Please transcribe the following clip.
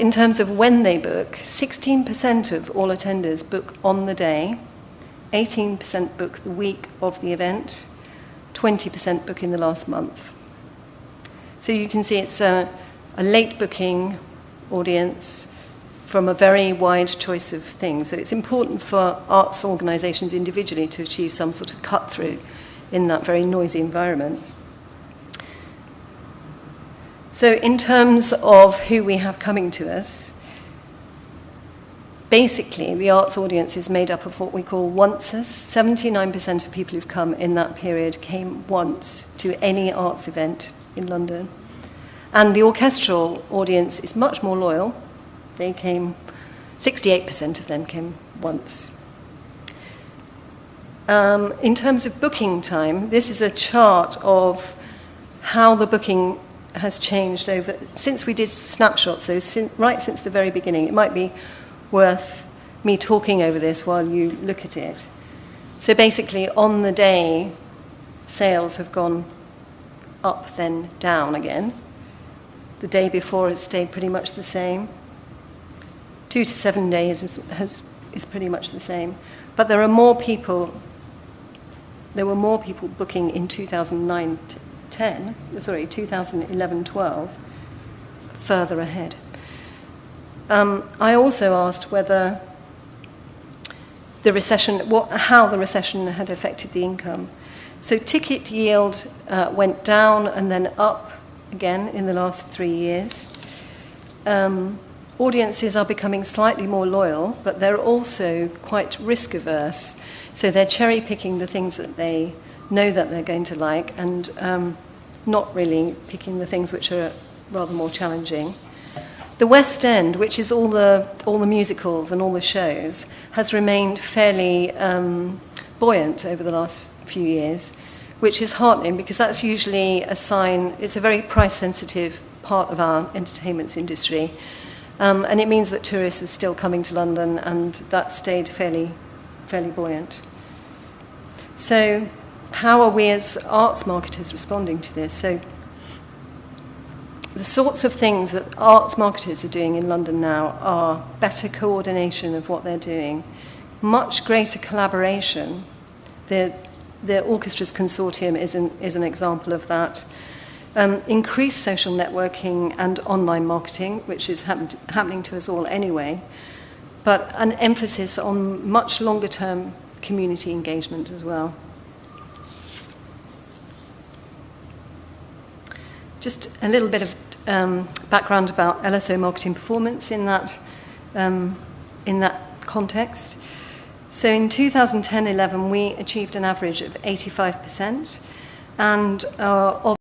in terms of when they book, 16% of all attenders book on the day, 18% book the week of the event, 20% book in the last month. So you can see it's a late booking audience from a very wide choice of things. So it's important for arts organisations individually to achieve some sort of cut-through in that very noisy environment. So in terms of who we have coming to us, basically the arts audience is made up of what we call oncers. 79% of people who've come in that period came once to any arts event in London. And the orchestral audience is much more loyal. They came, 68% of them came once. In terms of booking time, this is a chart of how the booking has changed over, since we did snapshots, so right since the very beginning. It might be worth me talking over this while you look at it. So basically, on the day, sales have gone up, then down again. The day before has stayed pretty much the same. 2 to 7 days is pretty much the same. But there were more people booking in 2011-12, further ahead. I also asked whether the recession, how the recession had affected the income. So ticket yield went down and then up again in the last 3 years. Audiences are becoming slightly more loyal, but they're also quite risk-averse. So they're cherry-picking the things that they know that they're going to like and not really picking the things which are rather more challenging. The West End, which is all the musicals and all the shows, has remained fairly buoyant over the last few years, which is heartening because that's usually a sign, it's a very price-sensitive part of our entertainment industry. And it means that tourists are still coming to London, and that stayed fairly buoyant. So how are we as arts marketers responding to this? So the sorts of things that arts marketers are doing in London now are better coordination of what they're doing, much greater collaboration. The Orchestras Consortium is an example of that. Increased social networking and online marketing, which is happening to us all anyway, but an emphasis on much longer-term community engagement as well. Just a little bit of background about LSO marketing performance in that context. So in 2010-11, we achieved an average of 85%, and of